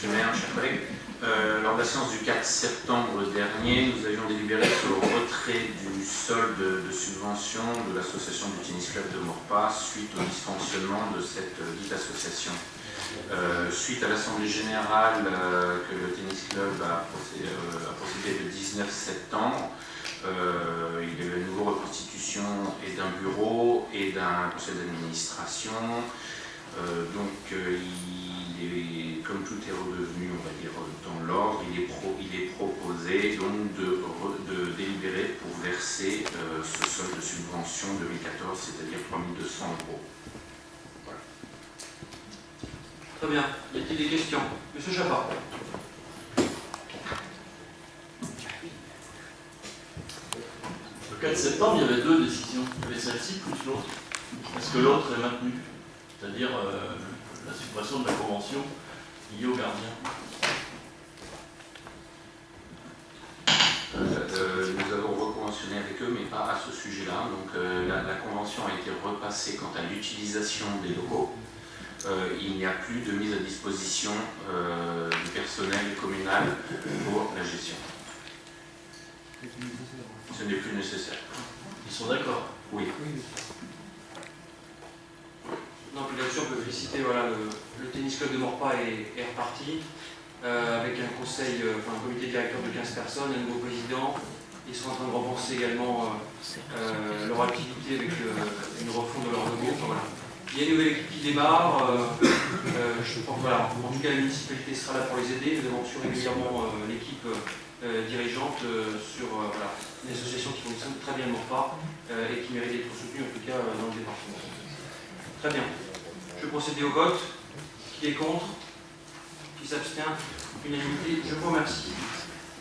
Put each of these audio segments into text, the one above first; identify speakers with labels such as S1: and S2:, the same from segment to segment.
S1: Monsieur le maire, chers collègues, lors de la séance du 4 septembre dernier, nous avions délibéré sur le retrait du solde de subvention de l'association du tennis club de Maurepas suite au dysfonctionnement de cette dite association. Suite à l'assemblée générale que le tennis club a procédé le 19 septembre, il y a eu une nouvelle reconstitution et d'un bureau et d'un conseil d'administration. Il est, comme tout est redevenu, on va dire, dans l'ordre, il est proposé donc de délibérer pour verser ce solde de subvention 2014, c'est-à-dire 3 200 €. Voilà.
S2: Très bien. Y a-t-il des questions? Monsieur Chapat.
S3: Le 4 septembre, il y avait deux décisions. Il y avait celle-ci plus l'autre. Est-ce que l'autre est maintenue? C'est-à-dire la suppression de la convention liée aux gardiens.
S1: Nous avons reconventionné avec eux, mais pas à ce sujet-là. Donc la convention a été repassée quant à l'utilisation des locaux. Il n'y a plus de mise à disposition du personnel communal pour la gestion. Ce n'est plus nécessaire.
S3: Ils sont d'accord?
S1: Oui.
S2: Non, puis là-dessus, on peut féliciter, voilà, le tennis club de Maurepas est reparti, avec un conseil, un comité directeur de 15 personnes, un nouveau président. Ils sont en train de repenser également leur activité avec une refonte de leur logo. Enfin, voilà. Il y a une nouvelle équipe qui démarre. Je pense, voilà, en tout cas, la municipalité sera là pour les aider. Nous avons reçu régulièrement l'équipe dirigeante sur voilà, une association qui fonctionne très bien de Maurepas et qui mérite d'être soutenue, en tout cas, dans le département. Très bien. Je vais procéder au vote. Qui est contre? Qui s'abstient? Unanimité. Je vous remercie.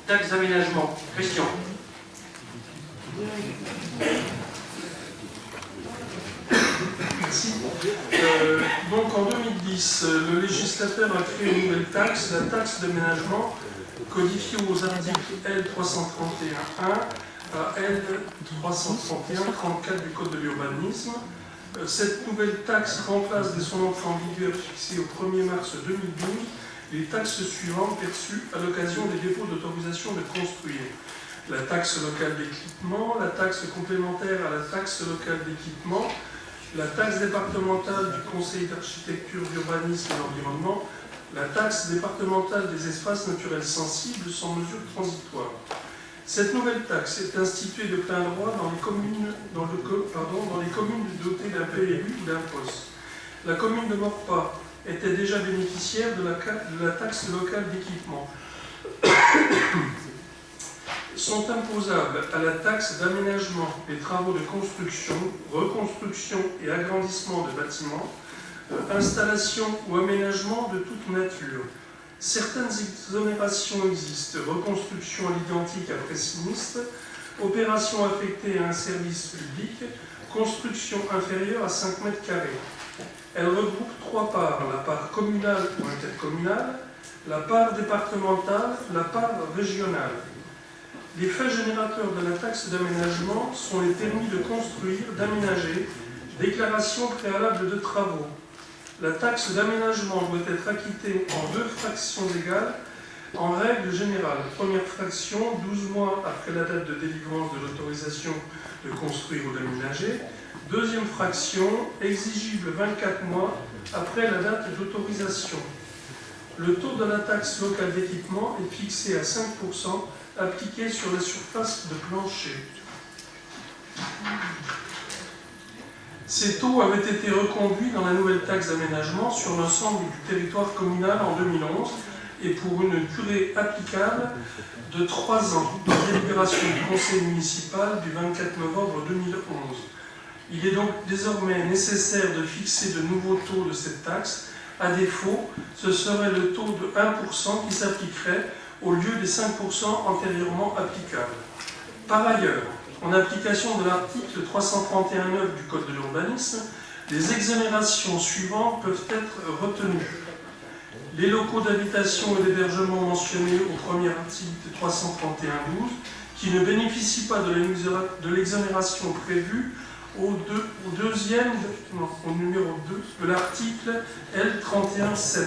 S2: Taxe d'aménagement. Christian.
S4: Merci. Donc en 2010, le législateur a créé une nouvelle taxe, la taxe d'aménagement, codifiée aux articles L331.1 à L331.34 du Code de l'urbanisme. Cette nouvelle taxe remplace dès son entrée en vigueur fixée au 1er mars 2012 les taxes suivantes perçues à l'occasion des dépôts d'autorisation de construire. La taxe locale d'équipement, la taxe complémentaire à la taxe locale d'équipement, la taxe départementale du Conseil d'architecture, d'urbanisme et d'environnement, la taxe départementale des espaces naturels sensibles sans mesure transitoire. Cette nouvelle taxe est instituée de plein droit dans les communes, dotées d'un PLU ou d'un POS. La commune de Maurepas était déjà bénéficiaire de la taxe locale d'équipement. Sont imposables à la taxe d'aménagement les travaux de construction, reconstruction et agrandissement de bâtiments, installation ou aménagement de toute nature. Certaines exonérations existent, reconstruction à l'identique après sinistre, opération affectée à un service public, construction inférieure à 5 mètres carrés. Elle regroupe 3 parts, la part communale ou intercommunale, la part départementale, la part régionale. Les faits générateurs de la taxe d'aménagement sont les permis de construire, d'aménager, déclaration préalable de travaux. La taxe d'aménagement doit être acquittée en 2 fractions égales en règle générale. Première fraction, 12 mois après la date de délivrance de l'autorisation de construire ou d'aménager. Deuxième fraction, exigible 24 mois après la date d'autorisation. Le taux de la taxe locale d'équipement est fixé à 5%, appliqué sur la surface de plancher. Ces taux avaient été reconduits dans la nouvelle taxe d'aménagement sur l'ensemble du territoire communal en 2011 et pour une durée applicable de 3 ans, dans la délibération du conseil municipal du 24 novembre 2011. Il est donc désormais nécessaire de fixer de nouveaux taux de cette taxe. À défaut, ce serait le taux de 1% qui s'appliquerait au lieu des 5% antérieurement applicables. Par ailleurs, en application de l'article 331.9 du Code de l'urbanisme, les exonérations suivantes peuvent être retenues. Les locaux d'habitation et d'hébergement mentionnés au premier article 331.12 qui ne bénéficient pas de l'exonération prévue au numéro 2 de l'article L31.7.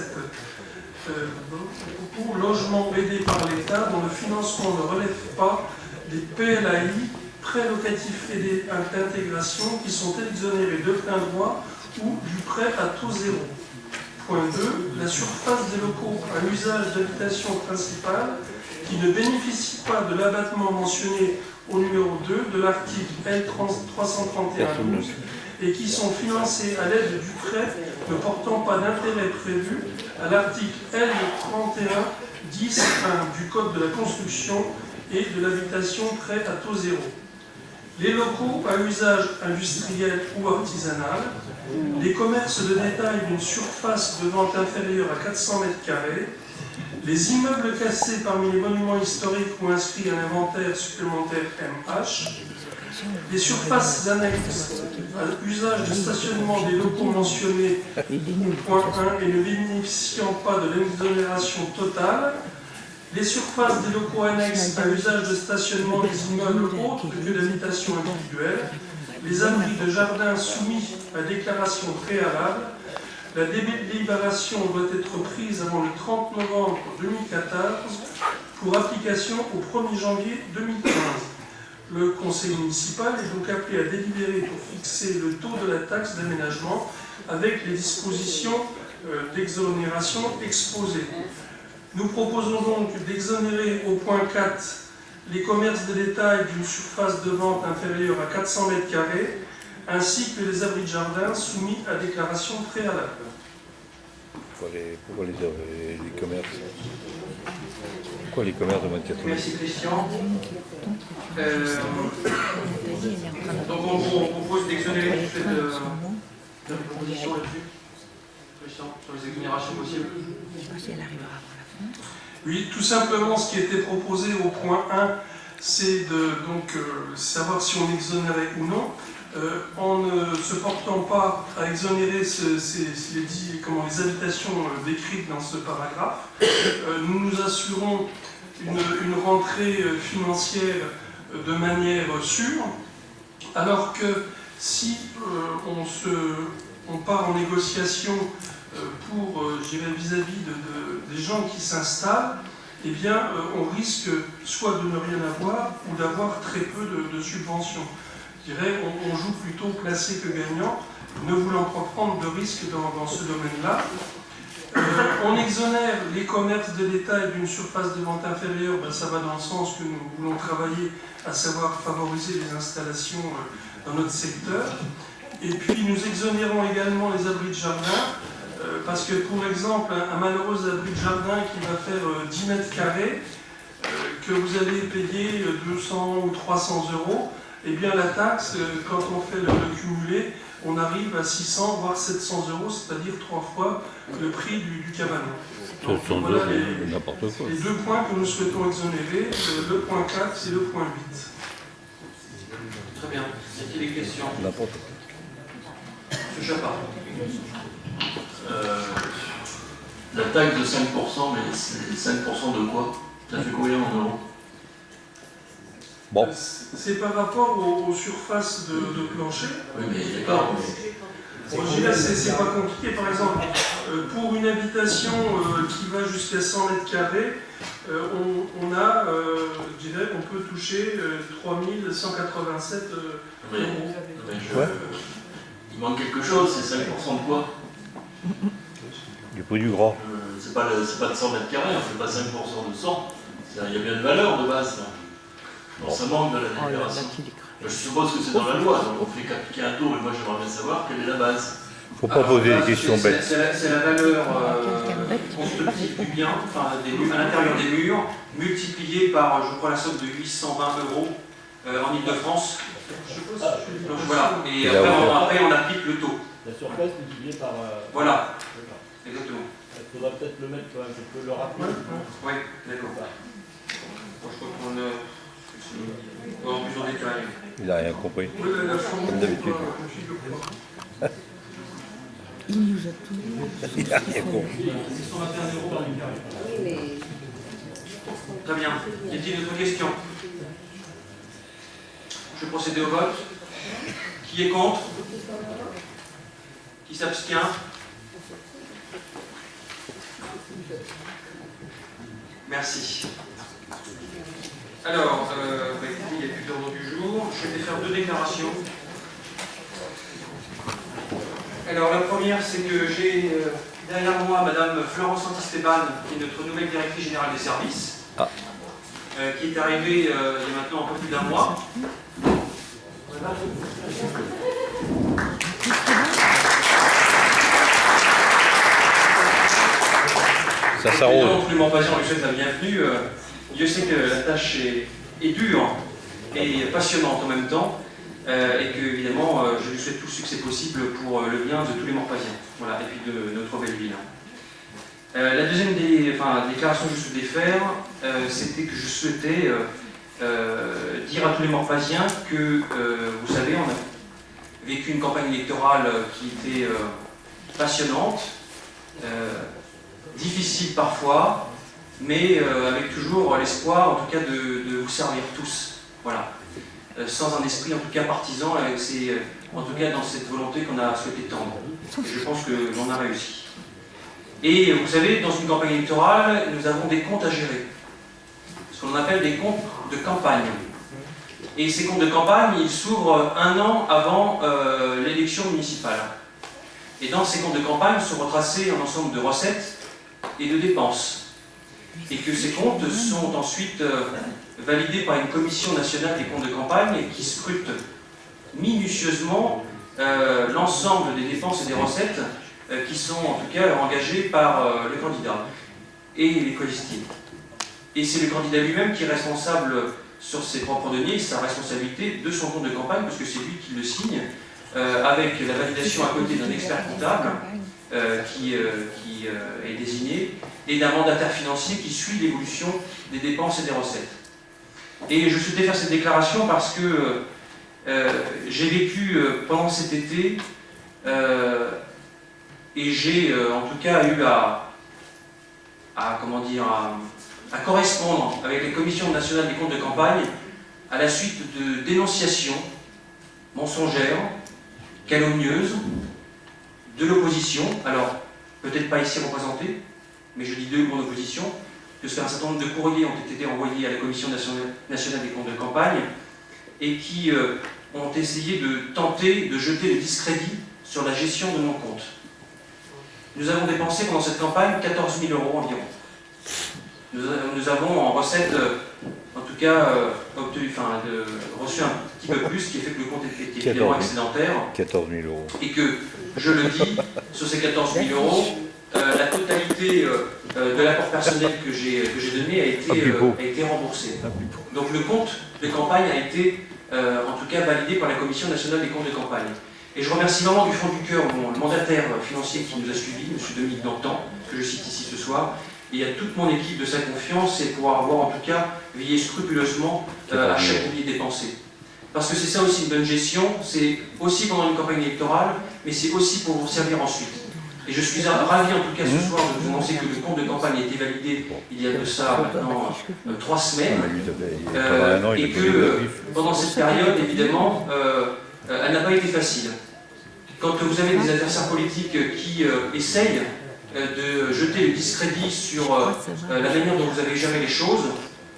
S4: logements aidés par l'État dont le financement ne relève pas des PLAI, prêts locatifs aidés d'intégration, qui sont exonérés de plein droit ou du prêt à taux zéro. Point 2. La surface des locaux à usage d'habitation principale qui ne bénéficient pas de l'abattement mentionné au numéro 2 de l'article L331-12 et qui sont financés à l'aide du prêt ne portant pas d'intérêt prévu à l'article L31-10-1 du Code de la construction et de l'habitation prêt à taux zéro. Les locaux à usage industriel ou artisanal, les commerces de détail d'une surface de vente inférieure à 400 m², les immeubles classés parmi les monuments historiques ou inscrits à l'inventaire supplémentaire MH, les surfaces annexes à usage de stationnement des locaux mentionnés au point 1 et ne bénéficiant pas de l'exonération totale, les surfaces des locaux annexes à usage de stationnement des immeubles autres que d'habitation individuelle, les abris de jardin soumis à déclaration préalable. La délibération doit être prise avant le 30 novembre 2014 pour application au 1er janvier 2015. Le conseil municipal est donc appelé à délibérer pour fixer le taux de la taxe d'aménagement avec les dispositions d'exonération exposées. Nous proposons donc d'exonérer au point 4 les commerces de détail d'une surface de vente inférieure à 400 m², ainsi que les abris de jardin soumis à déclaration préalable.
S5: Pourquoi les commerces? Pourquoi les commerces de moins de 400 m²?
S2: Merci Christian. Donc on propose d'exonérer cette proposition là-dessus. Christian, sur les exonérations possibles.
S4: Oui, tout simplement, ce qui était proposé au point 1, c'est de savoir si on exonérait ou non. En ne se portant pas à exonérer les habitations décrites dans ce paragraphe, nous nous assurons une rentrée financière de manière sûre, alors que si on part en négociation pour, vis-à-vis des gens qui s'installent, eh bien, on risque soit de ne rien avoir ou d'avoir très peu de subventions. Je dirais, on joue plutôt placé que gagnant, ne voulant pas prendre de risques dans ce domaine-là. On exonère les commerces de détail d'une surface de vente inférieure, ça va dans le sens que nous voulons travailler, à savoir favoriser les installations dans notre secteur. Et puis nous exonérons également les abris de jardin, parce que pour exemple, un malheureux abri de jardin qui va faire 10 m², que vous allez payer 200 ou 300 €, eh bien la taxe, quand on fait le cumulé, on arrive à 600 voire 700 €, c'est-à-dire 3 fois le prix du cabanon. Donc voilà les deux points que nous souhaitons exonérer, le point 4 et le point 8.
S2: Très bien. Y a-t-il des questions?
S5: N'importe quoi.
S2: Monsieur Chapard.
S3: La taxe de 5%, mais c'est 5% de quoi? Ça fait combien en euros?
S5: Bon.
S4: C'est par rapport aux surfaces de plancher.
S3: Oui, mais d'accord.
S4: Bon, je dirais, c'est pas compliqué. Par exemple, pour une habitation qui va jusqu'à 100 m², je dirais, on peut toucher 3187 €.
S3: Il manque quelque chose, c'est 5% de quoi?
S5: Du pot du gras.
S3: C'est pas de 100 m², on ne fait pas 5% de 100. Il y a bien une valeur de base là. Bon, ça manque de la délibération. Je suppose que c'est dans la loi, donc on fait qu'appliquer un taux, et moi j'aimerais bien savoir quelle est la base.
S5: Il ne faut pas poser des questions bêtes.
S2: C'est la valeur constructive du bien, enfin, à l'intérieur des murs, multipliée par, je crois, la somme de 820 € en Ile-de-France. Donc voilà, et après on applique le taux.
S6: La surface multipliée par...
S2: Voilà, exactement.
S6: Il faudra peut-être le mettre quand même, je peux le rappeler.
S2: Oui, d'accord. Je crois qu'on en plus en détail.
S5: Il n'a rien compris.
S4: Comme
S5: d'habitude.
S7: Il nous a tout.
S5: Il n'a rien compris.
S2: 121 € par une carré. Très bien. Y a-t-il d'autres questions? Je vais procéder au vote. Qui est contre? Qui s'abstient? Merci. Alors, il n'y a plus d'ordre du jour. Je vais faire 2 déclarations. Alors, la première, c'est que j'ai derrière moi Madame Florence Santisteban, qui est notre nouvelle directrice générale des services, qui est arrivée il y a maintenant un peu plus d'1 mois.
S5: Ça s'arrose.
S2: Tous les Morpasiens, on lui souhaite la bienvenue. Dieu sait que la tâche est dure et passionnante en même temps, et que, évidemment, je lui souhaite tout le succès possible pour le bien de tous les Morpasiens, voilà, et puis de notre belle ville. La deuxième déclaration que je souhaitais faire, c'était que je souhaitais dire à tous les Morpasiens que, vous savez, on a vécu une campagne électorale qui était passionnante, difficile parfois, mais avec toujours l'espoir, en tout cas, de vous servir tous. Voilà. Sans un esprit, en tout cas, partisan, c'est en tout cas dans cette volonté qu'on a souhaité tendre. Et je pense que l'on a réussi. Et vous savez, dans une campagne électorale, nous avons des comptes à gérer. Ce qu'on appelle des comptes de campagne. Et ces comptes de campagne, ils s'ouvrent 1 an avant l'élection municipale. Et dans ces comptes de campagne sont retracés un ensemble de recettes et de dépenses. Et que ces comptes sont ensuite validés par une commission nationale des comptes de campagne qui scrute minutieusement l'ensemble des dépenses et des recettes qui sont en tout cas engagées par le candidat et les colistiers. Et c'est le candidat lui-même qui est responsable sur ses propres deniers, sa responsabilité de son compte de campagne, parce que c'est lui qui le signe, avec la validation à côté d'un expert comptable qui est désigné, et d'un mandataire financier qui suit l'évolution des dépenses et des recettes. Et je souhaitais faire cette déclaration parce que j'ai vécu pendant cet été, et j'ai en tout cas eu à correspondre avec les commissions nationales des comptes de campagne à la suite de dénonciations mensongères, calomnieuses, de l'opposition, alors peut-être pas ici représenté, mais je dis de mon opposition, parce qu'un certain nombre de courriers ont été envoyés à la Commission nationale des comptes de campagne et qui ont essayé de tenter de jeter le discrédit sur la gestion de mon compte. Nous avons dépensé pendant cette campagne 14 000 € environ. Nous avons en recette, en tout cas, reçu un petit peu plus, ce qui fait que le compte était évidemment excédentaire.
S5: 14 000 €.
S2: Et que, je le dis, sur ces 14 000 €, la totalité de l'apport personnel que j'ai donné a été remboursée. Donc le compte de campagne a été, en tout cas, validé par la Commission nationale des comptes de campagne. Et je remercie vraiment du fond du cœur le mandataire financier qui nous a suivis, M. Dominique Dantan, que je cite ici ce soir, et à toute mon équipe de sa confiance et pour avoir en tout cas veillé scrupuleusement à chaque billet dépensé. Parce que c'est ça aussi une bonne gestion, c'est aussi pendant une campagne électorale, mais c'est aussi pour vous servir ensuite. Et je suis ravi en tout cas ce soir de vous annoncer que le compte de campagne a été validé il y a de ça maintenant 3 semaines, et que pendant cette période, évidemment, elle n'a pas été facile. Quand vous avez des adversaires politiques qui essayent de jeter le discrédit sur la manière dont vous avez géré les choses,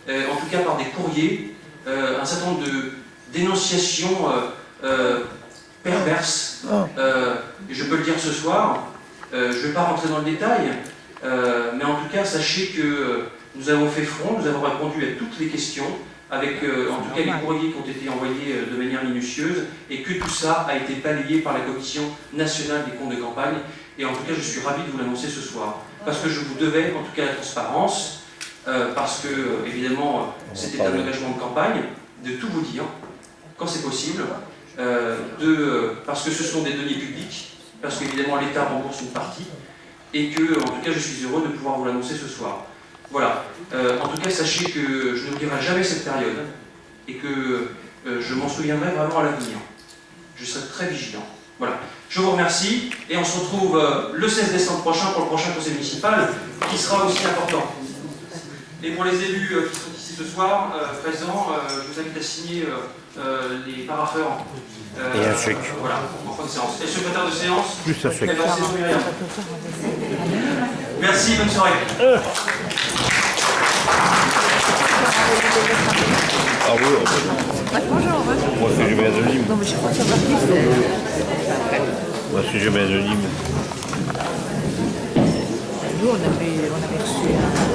S2: en tout cas par des courriers, un certain nombre de dénonciations perverses, et je peux le dire ce soir, je ne vais pas rentrer dans le détail, mais en tout cas sachez que nous avons fait front, nous avons répondu à toutes les questions, avec en tout cas les courriers qui ont été envoyés de manière minutieuse, et que tout ça a été balayé par la Commission nationale des comptes de campagne. Et en tout cas, je suis ravi de vous l'annoncer ce soir, parce que je vous devais en tout cas la transparence, parce que évidemment c'était un engagement de campagne, de tout vous dire, quand c'est possible, parce que ce sont des deniers publics, parce qu'évidemment l'État rembourse une partie, et que en tout cas je suis heureux de pouvoir vous l'annoncer ce soir. Voilà. En tout cas, sachez que je n'oublierai jamais cette période et que je m'en souviendrai vraiment à l'avenir. Je serai très vigilant. Voilà. Je vous remercie et on se retrouve le 16 décembre prochain pour le prochain conseil municipal qui sera aussi important. Et pour les élus qui sont ici ce soir, présents, je vous invite à signer les parapheurs.
S5: Et un chèque.
S2: Voilà, en fin de séance. Et le secrétaire de séance,
S5: Plus un chèque.
S2: c'est Myriam. Merci, bonne soirée.
S5: Ah oui,
S7: Bonjour.
S5: moi je suis jamais anonyme.
S7: Non, mais je crois savoir qui c'est.
S5: Moi je suis jamais anonyme.
S7: Nous, on avait reçu un...